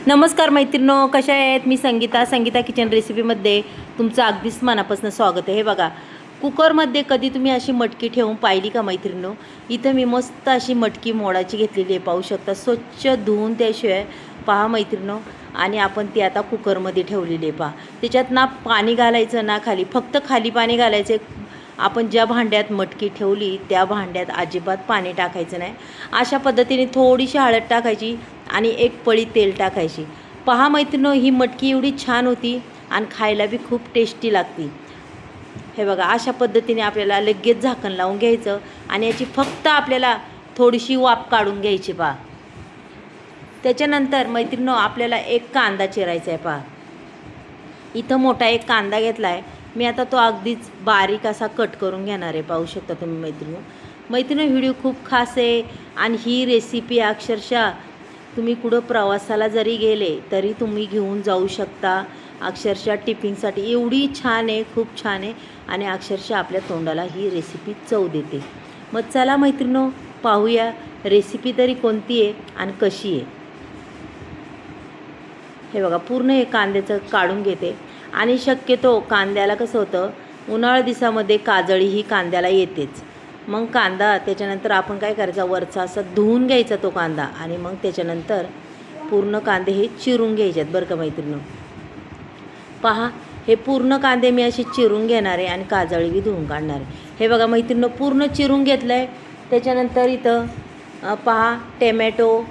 नमस्कार मैत्रिणो, कशा आहेत? मी संगीता किचन रेसिपीमध्ये तुमचं अगदीच मनापासून स्वागत आहे. हे बघा, कुकरमध्ये कधी तुम्ही अशी मटकी ठेवून पाहिली का मैत्रिणो? इथं मी मस्त अशी मटकी मोडाची घेतलेली आहे, पाहू शकता. स्वच्छ धुवून त्याशिवाय पहा मैत्रिणो. आणि आपण ती आता कुकरमध्ये ठेवलेली आहे. पहा, त्याच्यात ना पाणी घालायचं ना खाली, फक्त खाली पाणी घालायचं. आपण ज्या भांड्यात मटकी ठेवली त्या भांड्यात अजिबात पाणी टाकायचं नाही. अशा पद्धतीने थोडीशी हळद टाकायची आणि एक पळी तेल टाकायची. पहा मैत्रिणो, ही मटकी एवढी छान होती आणि खायला बी खूप टेस्टी लागती. हे बघा, अशा पद्धतीने आपल्याला लगेच झाकण लावून घ्यायचं आणि याची फक्त आपल्याला थोडीशी वाफ काढून घ्यायची. पहा, त्याच्यानंतर मैत्रिणो आपल्याला एक कांदा चिरायचा आहे. पहा, इथं मोठा एक कांदा घेतला आहे मी. आता तो अगदीच बारीक असा कट करून घेणार आहे, पाहू शकता तुम्ही मैत्रिणो. व्हिडिओ खूप खास आहे आणि ही रेसिपी अक्षरशः तुम्ही कुठं प्रवासाला जरी गेले तरी तुम्ही घेऊन जाऊ शकता. अक्षरशः टिफिनसाठी एवढी छान आहे, खूप छान आहे आणि अक्षरशः आपल्या तोंडाला ही रेसिपी चव देते. मग चला मैत्रिणो, पाहूया रेसिपी तरी कोणती आहे आणि कशी आहे. हे बघा, पूर्ण हे कांद्याचं काढून घेते. आणि शक्यतो कांद्याला कसं होतं, उन्हाळ्या दिवसामध्ये काजळी ही कांद्याला येतेच. मग कांदा त्याच्यानंतर आपण काय करायचा, वरचा असा धुवून घ्यायचा तो कांदा आणि मग त्याच्यानंतर पूर्ण कांदे हे चिरून घ्यायच्यात बरं का मैत्रिणी. पहा, हे पूर्ण कांदे मी असे चिरून घेणार आहे आणि काजळी बी धुवून काढणार आहे. हे बघा मैत्रिणी, पूर्ण चिरून घेतलं आहे. त्याच्यानंतर इथं पहा, टॅमॅटो,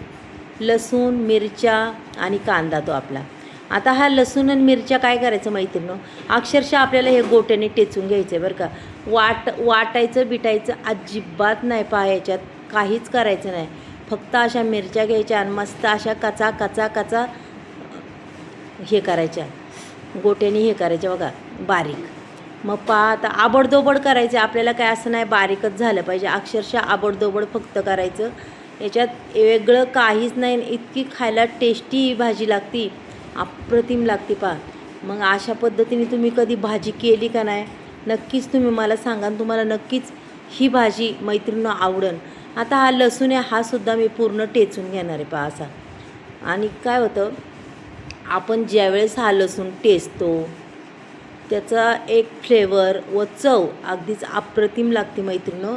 लसूण, मिरच्या आणि कांदा तो आपला. आता हा लसूण आणि मिरच्या काय करायचं मैत्रिणीनो, अक्षरशः आपल्याला हे गोट्याने टेचून घ्यायचं आहे बरं का. वाटायचं बिटायचं अजिबात नाही. पहा, याच्यात काहीच करायचं नाही. फक्त अशा मिरच्या घ्यायच्या आणि मस्त अशा कचा हे करायच्या, गोट्याने हे करायच्या बघा, बारीक. मग पहा, आता आबडधोबड करायचं आपल्याला. काय असं नाही बारीकच झालं पाहिजे, अक्षरशः आबडधोबड फक्त करायचं. याच्यात वेगळं काहीच नाही. इतकी खायला टेस्टी ही भाजी लागती, अप्रतिम लागते. पहा, मग अशा पद्धतीने तुम्ही कधी भाजी केली का नाही, नक्कीच तुम्ही मला सांगा. तुम्हाला नक्कीच ही भाजी मैत्रिणींना आवडेल. आता हा लसूण आहे, हा सुद्धा मी पूर्ण टेचून घेणार आहे. पहा असा. आणि काय होतं, आपण ज्यावेळेस हा लसूण टेचतो त्याचा एक फ्लेवर व चव अगदीच अप्रतिम लागते मैत्रिणींनो.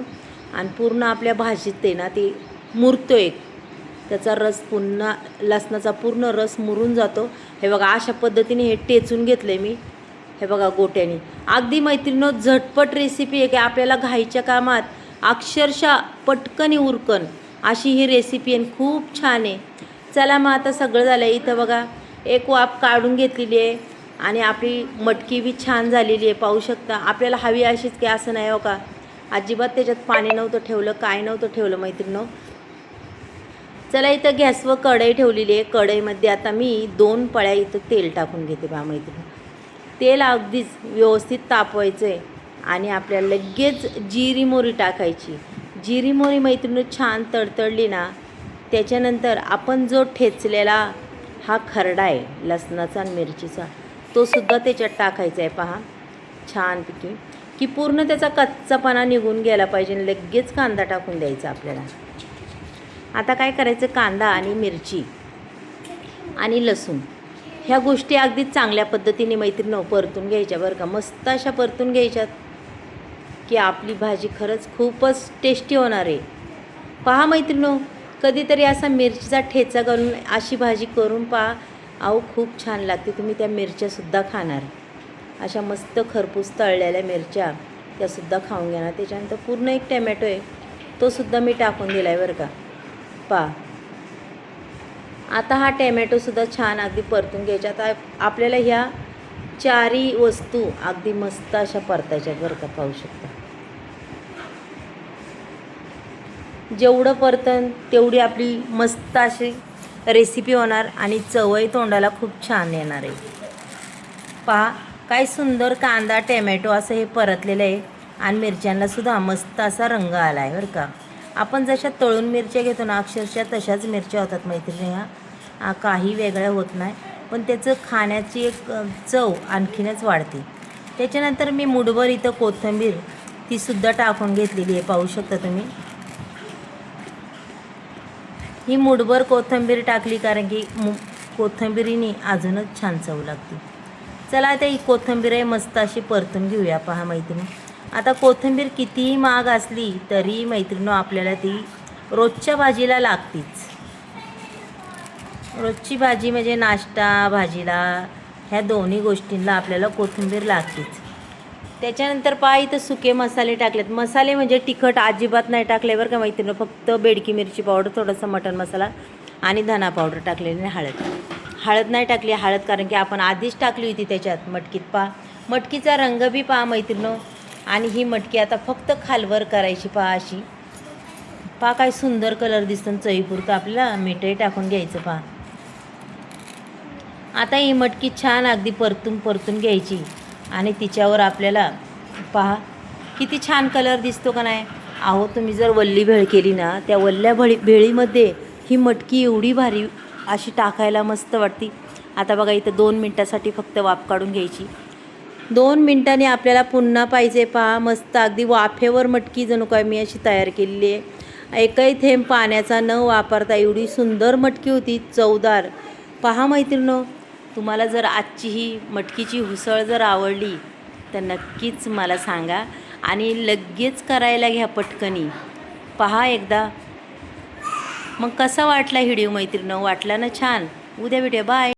आणि पूर्ण आपल्या भाजीत ते ना ते मुरतो, एक त्याचा रस, पुन्हा लसणाचा पूर्ण रस मुरून जातो. हे बघा, अशा पद्धतीने हे टेचून घेतलं आहे मी. हे बघा, गोट्याने. अगदी मैत्रिणींनो, झटपट रेसिपी आहे की आपल्याला घाईच्या कामात अक्षरशः पटकन उरकन अशी ही रेसिपी आहे, खूप छान आहे. चला मग, आता सगळं झालं आहे. इथं बघा, एक वाफ काढून घेतलेली आहे आणि आपली मटकी बी छान झालेली आहे, पाहू शकता. आपल्याला हवी अशीच की असं नाही हो का, अजिबात त्याच्यात पाणी नव्हतं ठेवलं, काय नव्हतं ठेवलं मैत्रिणींनो. चला, इथं गॅसवर कढई ठेवलेली आहे. कढईमध्ये आता मी 2 पळ्या इथं तेल टाकून घेते. पहा मैत्रिणी, तेल अगदीच व्यवस्थित तापवायचं आहे आणि आपल्याला लगेच जिरी मोहरी टाकायची. जिरी मोहरी मैत्रिणी छान तडतडली ना, त्याच्यानंतर आपण जो ठेचलेला हा खरडा आहे लसणाचा आणि मिरचीचा, तो सुद्धा त्याच्यात टाकायचा आहे. पहा, छानपैकी की पूर्ण त्याचा कच्चापणा निघून गेला पाहिजे. लगेच कांदा टाकून द्यायचा आपल्याला. आता काय करायचं, कांदा आणि मिरची आणि लसूण ह्या गोष्टी अगदी चांगल्या पद्धतीने मैत्रिणींनो परतून घ्यायच्या बरं का. मस्त अशा परतून घ्यायच्यात की आपली भाजी खरंच खूपच टेस्टी होणार आहे. पहा मैत्रिणींनो, कधीतरी असा मिरचीचा ठेचा घालून अशी भाजी करून पहा, अहो खूप छान लागते. तुम्ही त्या मिरच्यासुद्धा खाणार, अशा मस्त खरपूस तळलेल्या मिरच्या त्यासुद्धा खाऊन घेणार. त्याच्यानंतर पूर्ण एक टॅमॅटो आहे, तो सुद्धा मी टाकून दिला आहे बरं का. पहा, आता हा टॅमॅटोसुद्धा छान अगदी परतून घ्यायचा. आता आपल्याला ह्या 4ही वस्तू अगदी मस्त अशा परतायच्या बरं का, पाहू शकता. जेवढं परतन तेवढी आपली मस्त अशी रेसिपी होणार आणि चवही तोंडाला खूप छान येणार आहे. पहा, काय सुंदर कांदा टॅमॅटो असं हे परतलेलं आहे आणि मिरच्यांनासुद्धा मस्त असा रंग आला आहे बरं का. आपण जशा तळून मिरच्या घेतो ना, अक्षरशः तशाच मिरच्या होतात मैत्रिणी. ह्या काही वेगळ्या होत नाही, पण त्याचं खाण्याची एक चव आणखीनच वाढते. त्याच्यानंतर मी मुठभर इथं कोथिंबीर तीसुद्धा टाकून घेतलेली आहे, पाहू शकता तुम्ही. ही मुठभर कोथिंबीर टाकली कारण की कोथिंबिरीने अजूनच छान चव लागते. चला आता ही कोथिंबीर आहे मस्त अशी परतून घेऊया. पहा मैत्रिणी, आता कोथिंबीर कितीही महाग असली तरी मैत्रिणी आपल्याला ती रोजच्या भाजीला लागतीच. रोजची भाजी म्हणजे नाश्ता भाजीला ह्या दोन्ही गोष्टींना आपल्याला कोथिंबीर लागतेच. त्याच्यानंतर पहा इथं सुके मसाले टाकलेत. मसाले म्हणजे तिखट अजिबात नाही टाकले बरं का मैत्रिणी, फक्त बेडकी मिरची पावडर, थोडासा मटण मसाला आणि धना पावडर टाकलेली आणि हळद नाही टाकली. हळद कारण की आपण आधीच टाकली होती त्याच्यात मटकीत. पहा मटकीचा रंग बी पहा मैत्रिणी. आणि ही मटकी आता फक्त खालवर करायची. पहा अशी, पहा काय सुंदर कलर दिसतं. चवीपुरतं आपल्याला मीठही टाकून घ्यायचं. पहा आता ही मटकी छान अगदी परतून घ्यायची आणि तिच्यावर आपल्याला पहा किती छान कलर दिसतो का नाही. अहो तुम्ही जर वल्ली भेळ केली ना, त्या वल्ल्या भेळीमध्ये ही मटकी एवढी भारी अशी टाकायला मस्त वाटते. आता बघा इथं 2 मिनटासाठी फक्त वाफ काढून घ्यायची. 2 मिनटांनी आपल्याला पुन्हा पाहिजे. पहा मस्त अगदी वाफेवर मटकी जणू काय मी अशी तयार केलेली आहे. एकही थेंब पाण्याचा न वापरता एवढी सुंदर मटकी होती, चवदार. पहा मैत्रिणो, तुम्हाला जर आजची ही मटकीची उसळ जर आवडली तर नक्कीच मला सांगा आणि लगेच करायला घ्या पटकनी. पहा एकदा. मग कसा वाटला व्हिडिओ मैत्रिणो? वाटला ना छान? उद्या भेटूया. बाय.